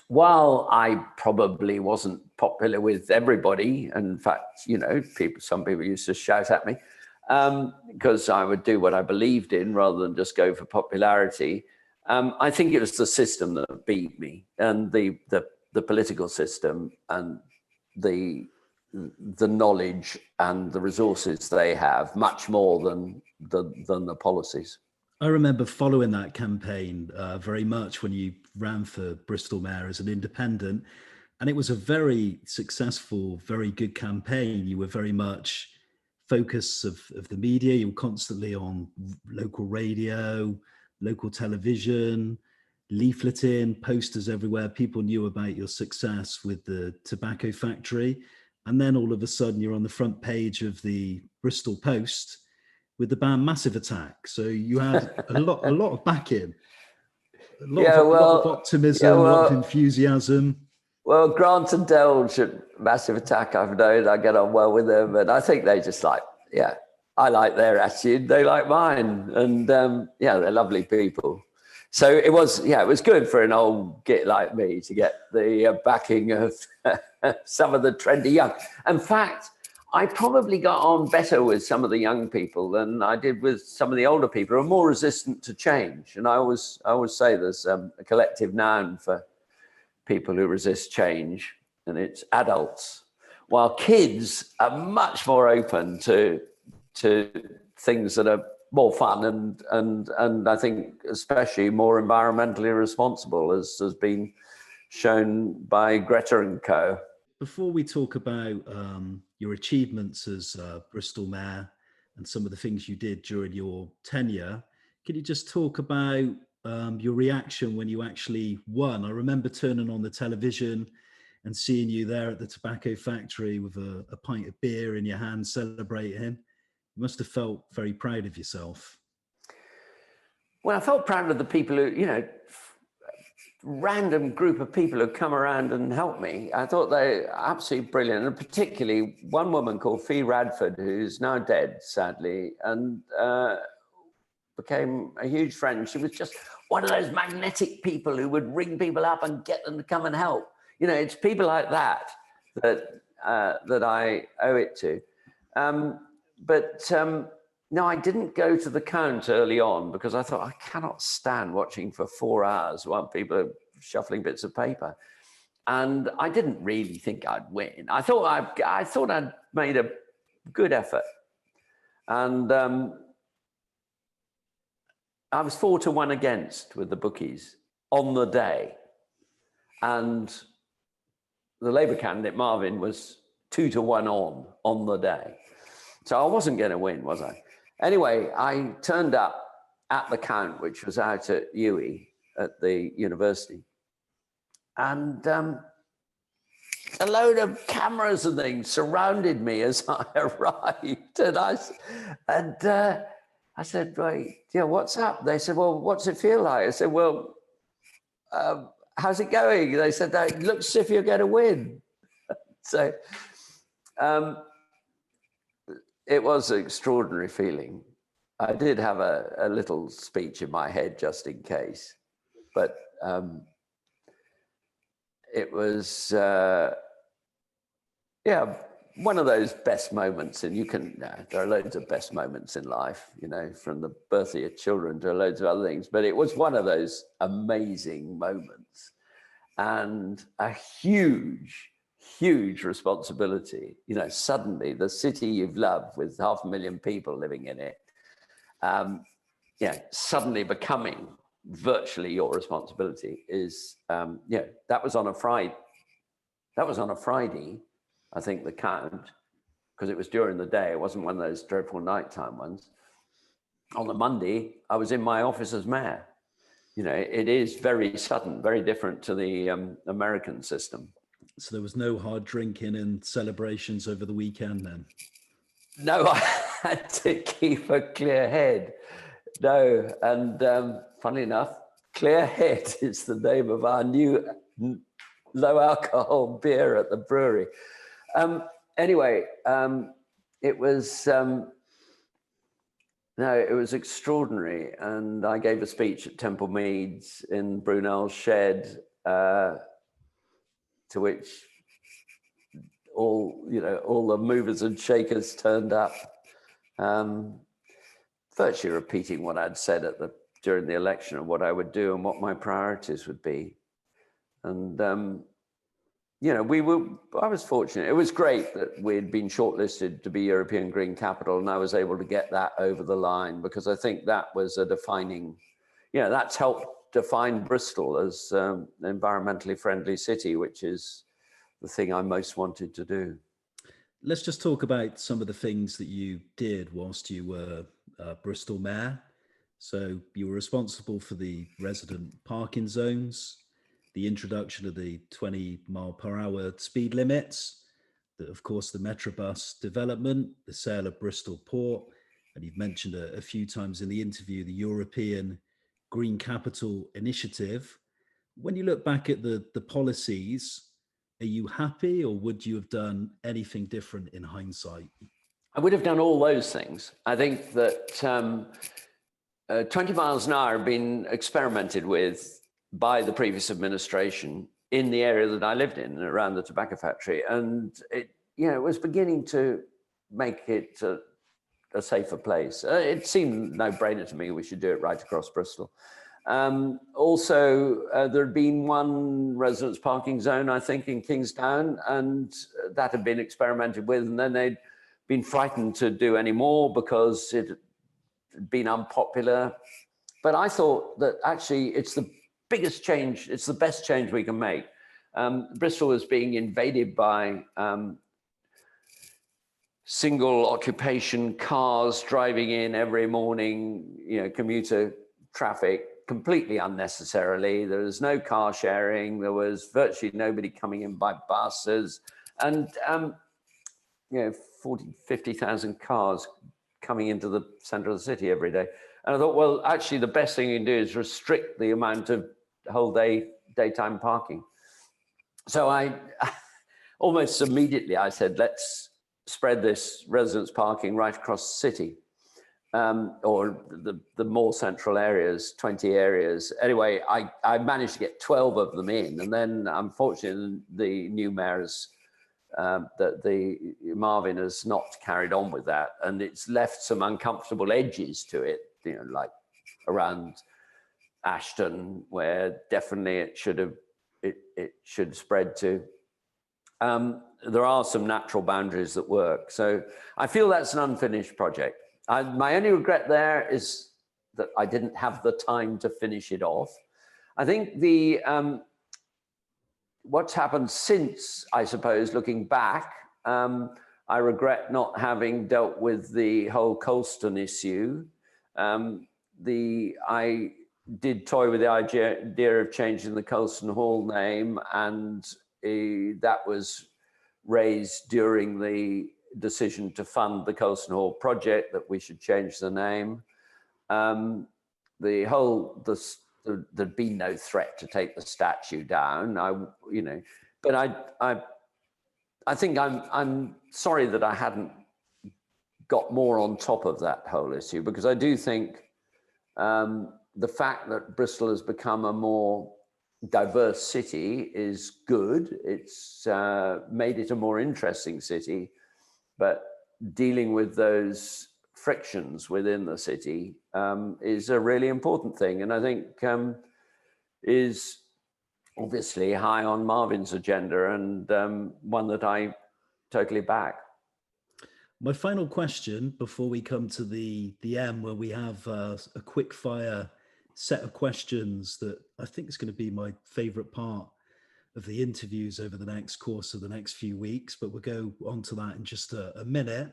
while I probably wasn't popular with everybody, and in fact, you know, some people used to shout at me because I would do what I believed in rather than just go for popularity. I think it was the system that beat me, and the political system, and the knowledge and the resources they have, much more than the policies. I remember following that campaign very much when you ran for Bristol Mayor as an independent, and it was a very successful, very good campaign. You were very much focus of the media. You were constantly on local radio, local television, leafleting, posters everywhere. People knew about your success with the tobacco factory. And then all of a sudden you're on the front page of the Bristol Post with the band Massive Attack. So you had a lot of backing, a lot of optimism, a lot of enthusiasm. Well, Grant and Delge at Massive Attack, I've known, I get on well with them. And I think they just I like their attitude, they like mine. And they're lovely people. So it was good for an old git like me to get the backing of some of the trendy young. In fact, I probably got on better with some of the young people than I did with some of the older people who are more resistant to change. And I always say there's a collective noun for people who resist change, and it's adults. While kids are much more open to things that are more fun and I think especially more environmentally responsible, as has been shown by Greta and co. Before we talk about your achievements as Bristol Mayor and some of the things you did during your tenure, can you just talk about your reaction when you actually won? I remember turning on the television and seeing you there at the tobacco factory with a pint of beer in your hand celebrating. You must have felt very proud of yourself. Well, I felt proud of the people who, random group of people who come around and help me. I thought they were absolutely brilliant. And particularly one woman called Fee Radford, who's now dead, sadly, and became a huge friend. She was just one of those magnetic people who would ring people up and get them to come and help. It's people like that I owe it to. No, I didn't go to the count early on because I thought I cannot stand watching for 4 hours while people are shuffling bits of paper. And I didn't really think I'd win. I thought I'd made a good effort. And I was 4-1 against with the bookies on the day. And the Labour candidate, Marvin, was 2-1 on the day. So I wasn't going to win, was I? Anyway, I turned up at the count, which was out at UWE at the university. And a load of cameras and things surrounded me as I arrived. And I said, right, yeah, what's up? They said, well, what's it feel like? I said, well, how's it going? They said, that looks as if you're going to win. So it was an extraordinary feeling. I did have a little speech in my head just in case, but it was, yeah, one of those best moments. And there are loads of best moments in life, you know, from the birth of your children to loads of other things, but it was one of those amazing moments and a huge responsibility. You know, suddenly the city you've loved with 500,000 people living in it, suddenly becoming virtually your responsibility is, that was on a Friday. That was on a Friday, I think, the count, because it was during the day. It wasn't one of those dreadful nighttime ones. On the Monday, I was in my office as mayor. You know, it is very sudden, very different to the American system. So there was no hard drinking and celebrations over the weekend then? No, I had to keep a clear head. No, and funnily enough, Clear Head is the name of our new low alcohol beer at the brewery. Anyway, it was it was extraordinary, and I gave a speech at Temple Meads in Brunel's shed, to which all the movers and shakers turned up, virtually repeating what I'd said during the election of what I would do and what my priorities would be. And I was fortunate. It was great that we'd been shortlisted to be European Green Capital, and I was able to get that over the line, because I think that was a defining, that's helped define Bristol as an environmentally friendly city, which is the thing I most wanted to do. Let's just talk about some of the things that you did whilst you were Bristol Mayor. So you were responsible for the resident parking zones, the introduction of the 20-mile-per-hour speed limits, of course, the Metrobus development, the sale of Bristol Port, and you've mentioned a few times in the interview, the European Green Capital Initiative. When you look back at the policies, are you happy, or would you have done anything different in hindsight? I would have done all those things. I think that 20 miles an hour have been experimented with by the previous administration in the area that I lived in, around the tobacco factory. And it was beginning to make it a safer place. It seemed no-brainer to me we should do it right across Bristol. Also, there had been one residence parking zone, I think, in Kingstown, and that had been experimented with, and then they'd been frightened to do any more because it had been unpopular. But I thought that actually it's the biggest change, it's the best change we can make. Bristol is being invaded by single occupation cars driving in every morning, commuter traffic, completely unnecessarily. There was no car sharing. There was virtually nobody coming in by buses, and 50,000 cars coming into the center of the city every day. And I thought, well, actually, the best thing you can do is restrict the amount of whole daytime parking. So I almost immediately I said, let's spread this residence parking right across the city. Or the more central areas, 20 areas. Anyway, I managed to get 12 of them in, and then unfortunately the new mayor Marvin has not carried on with that, and it's left some uncomfortable edges to it, like around Ashton, where definitely it should spread to. There are some natural boundaries that work, so I feel that's an unfinished project. My only regret there is that I didn't have the time to finish it off. I think what's happened since, I suppose, looking back, I regret not having dealt with the whole Colston issue. I did toy with the idea of changing the Colston Hall name, and that was raised during the decision to fund the Colston Hall project, that we should change the name. There'd been no threat to take the statue down. But I think I'm sorry that I hadn't got more on top of that whole issue, because I do think the fact that Bristol has become a more diverse city is good. It's made it a more interesting city, but dealing with those frictions within the city is a really important thing, and I think is obviously high on Marvin's agenda, and one that I totally back. My final question before we come to the end, where we have a quick fire set of questions that I think is going to be my favorite part of the interviews over the next course of the next few weeks, but we'll go on to that in just a minute.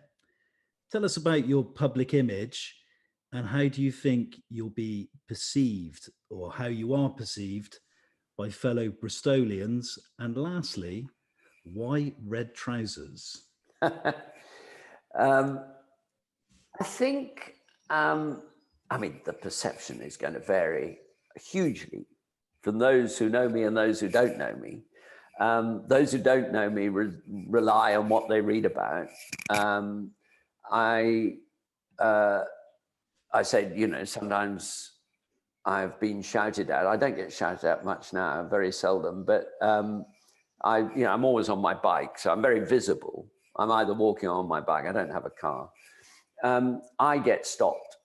Tell us about your public image, and how do you think you'll be perceived, or how you are perceived by fellow Bristolians? And lastly, why red trousers? I think, the perception is going to vary hugely from those who know me and those who don't know me. Those who don't know me rely on what they read about. I say, sometimes I've been shouted at. I don't get shouted at much now, very seldom, but I'm always on my bike, so I'm very visible. I'm either walking or on my bike. I don't have a car. I get stopped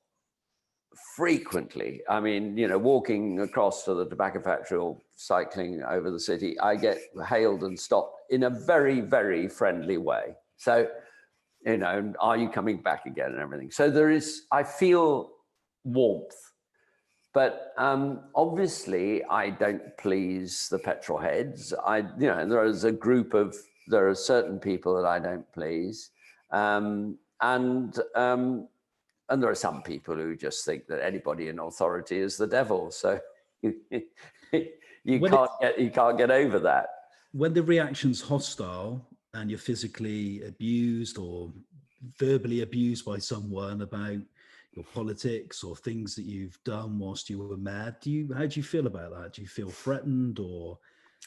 frequently. Walking across to the tobacco factory or cycling over the city, I get hailed and stopped in a very, very friendly way. So, are you coming back again and everything? So I feel warmth, but obviously I don't please the petrol heads. There are certain people that I don't please. And there are some people who just think that anybody in authority is the devil. So you can't get over that. When the reaction's hostile and you're physically abused or verbally abused by someone about your politics or things that you've done whilst you were mayor, how do you feel about that? Do you feel threatened, or?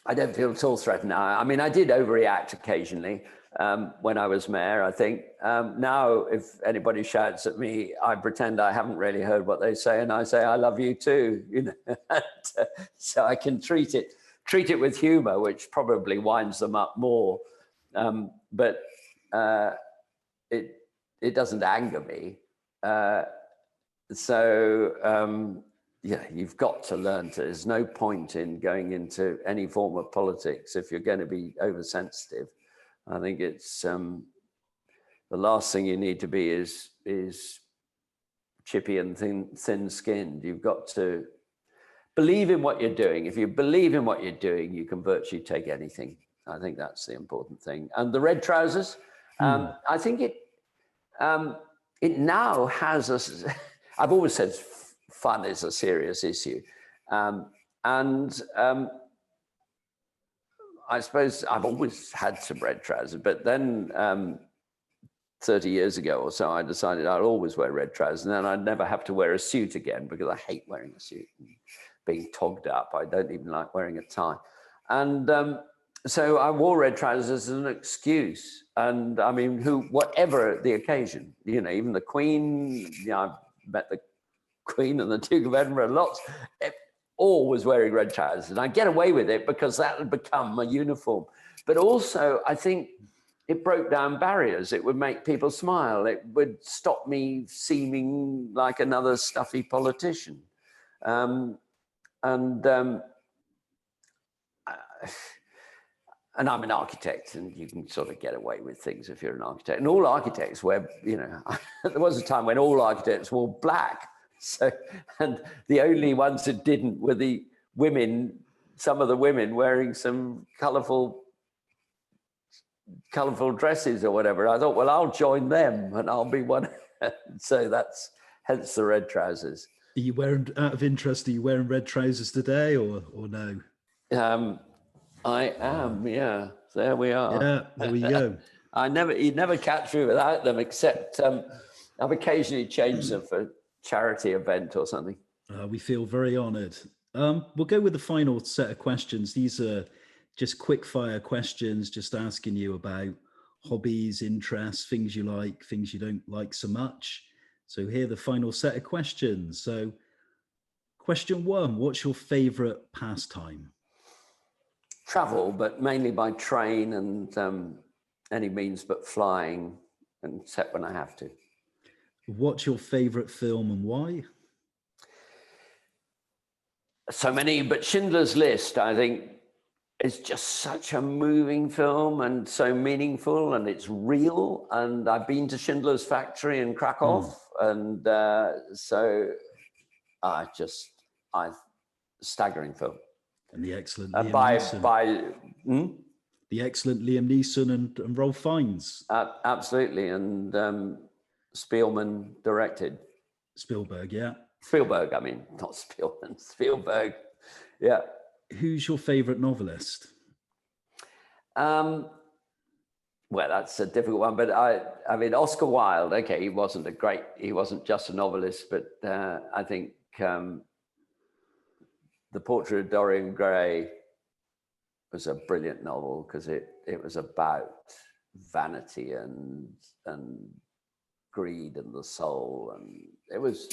I don't feel at all threatened now. I did overreact occasionally when I was mayor, I think. Now, if anybody shouts at me, I pretend I haven't really heard what they say, and I say, I love you too. So I can treat it with humor, which probably winds them up more. But it doesn't anger me. You've got to learn to. There's no point in going into any form of politics if you're going to be oversensitive. I think it's the last thing you need to be is chippy and thin-skinned. You've got to believe in what you're doing. If you believe in what you're doing, you can virtually take anything. I think that's the important thing. And the red trousers, I think it now has a. I've always said fun is a serious issue, I suppose I've always had some red trousers, but then 30 years ago or so, I decided I'd always wear red trousers, and then I'd never have to wear a suit again, because I hate wearing a suit and being togged up. I don't even like wearing a tie. And so I wore red trousers as an excuse. And whatever the occasion, even the Queen, I've met the Queen and the Duke of Edinburgh lots, always wearing red trousers. And I get away with it because that had become my uniform. But also, I think it broke down barriers. It would make people smile. It would stop me seeming like another stuffy politician. And I'm an architect, and you can sort of get away with things if you're an architect. And all architects wear, there was a time when all architects wore black. So, and the only ones that didn't were the women, some of the women wearing some colourful dresses or whatever. I thought, well, I'll join them and I'll be one. So that's hence the red trousers. Are you wearing, out of interest, are you wearing red trousers today or no? I am, yeah. There we are. Yeah, there we go. You'd never catch me without them, except I've occasionally changed them for a charity event or something. We feel very honoured. We'll go with the final set of questions. These are just quick fire questions, just asking you about hobbies, interests, things you like, things you don't like so much. So here are the final set of questions. So question 1, what's your favourite pastime? Travel, but mainly by train and any means but flying, except when I have to. What's your favourite film and why? So many, but Schindler's List, I think, is just such a moving film and so meaningful, and it's real. And I've been to Schindler's factory in Krakow, and so staggering film. And the excellent Liam Neeson. The excellent Liam Neeson and Rolf Fiennes. Absolutely, and Spielman directed. Spielberg, yeah. Spielberg, I mean, not Spielman, Spielberg, yeah. Who's your favourite novelist? Well, that's a difficult one, but I mean, Oscar Wilde, okay, he wasn't just a novelist, but I think The Portrait of Dorian Gray was a brilliant novel because it was about vanity and greed and the soul, and it was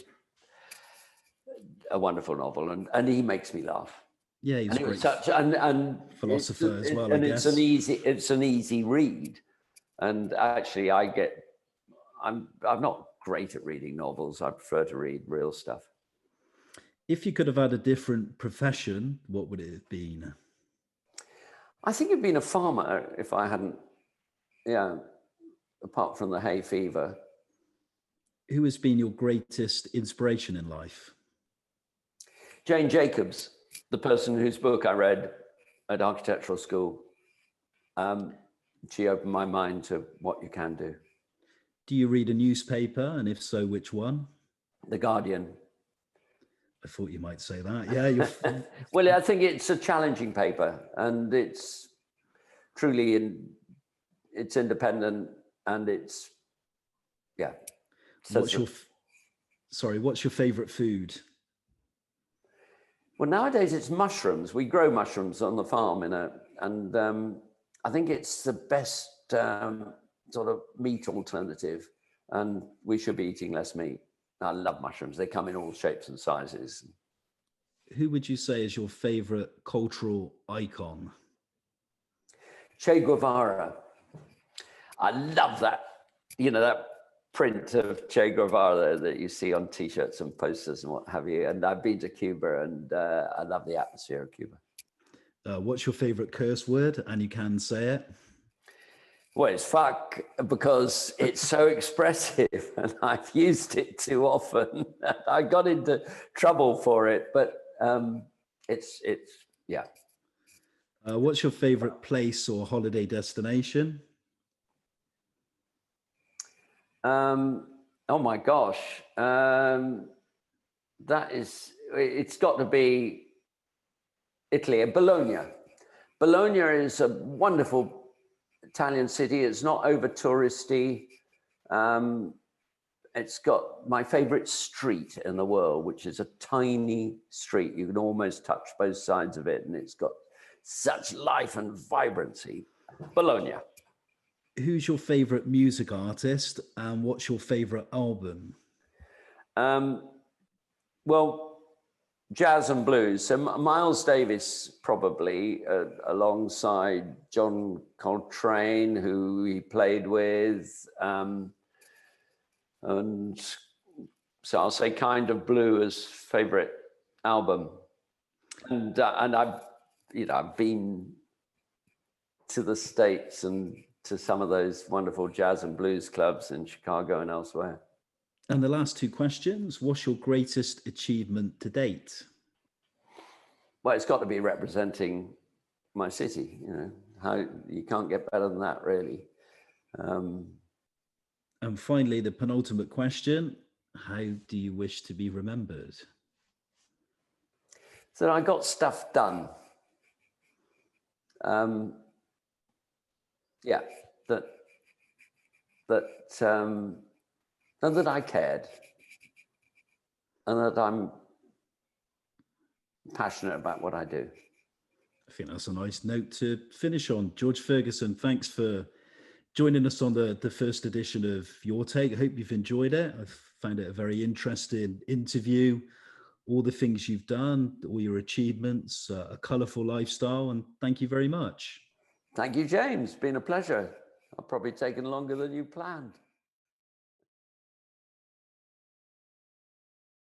a wonderful novel, and he makes me laugh. Yeah, he's great. And philosopher as well. And it's an easy read, and actually, I'm not great at reading novels. I prefer to read real stuff. If you could have had a different profession, what would it have been? I think it'd been a farmer if I hadn't, apart from the hay fever. Who has been your greatest inspiration in life? Jane Jacobs, the person whose book I read at architectural school. She opened my mind to what you can do. Do you read a newspaper? And if so, which one? The Guardian. I thought you might say that. Yeah. Well, I think it's a challenging paper, and it's truly it's independent, and it's, yeah. What's your favorite food? Well, nowadays it's mushrooms. We grow mushrooms on the farm and I think it's the best sort of meat alternative, and we should be eating less meat. I love mushrooms. They come in all shapes and sizes. Who would you say is your favorite cultural icon? Che Guevara. I love that. You know, that print of Che Guevara that you see on T-shirts and posters and what have you. And I've been to Cuba, and I love the atmosphere of Cuba. What's your favorite curse word? And you can say it. Well, it's fuck, because it's so expressive and I've used it too often. I got into trouble for it, but it's yeah. What's your favorite place or holiday destination? Oh my gosh. It's got to be Italy and Bologna. Bologna is a wonderful Italian city. It's not over touristy. It's got my favorite street in the world, which is a tiny street. You can almost touch both sides of it, and it's got such life and vibrancy. Bologna. Who's your favorite music artist, and what's your favorite album? Well, jazz and blues. So Miles Davis, probably, alongside John Coltrane, who he played with. And so I'll say Kind of Blue as favorite album. And I've been to the States and to some of those wonderful jazz and blues clubs in Chicago and elsewhere. And the last two questions, what's your greatest achievement to date? well, it's got to be representing my city. You know, how you can't get better than that, really. And finally, the penultimate question: how do you wish to be remembered? So I got stuff done. Yeah, and that I cared, and that I'm passionate about what I do. I think that's a nice note to finish on. George Ferguson, thanks for joining us on the first edition of Your Take. I hope you've enjoyed it. I've found it a very interesting interview. All the things you've done, all your achievements, a colourful lifestyle, and thank you very much. Thank you, James. It's been a pleasure. I've probably taken longer than you planned.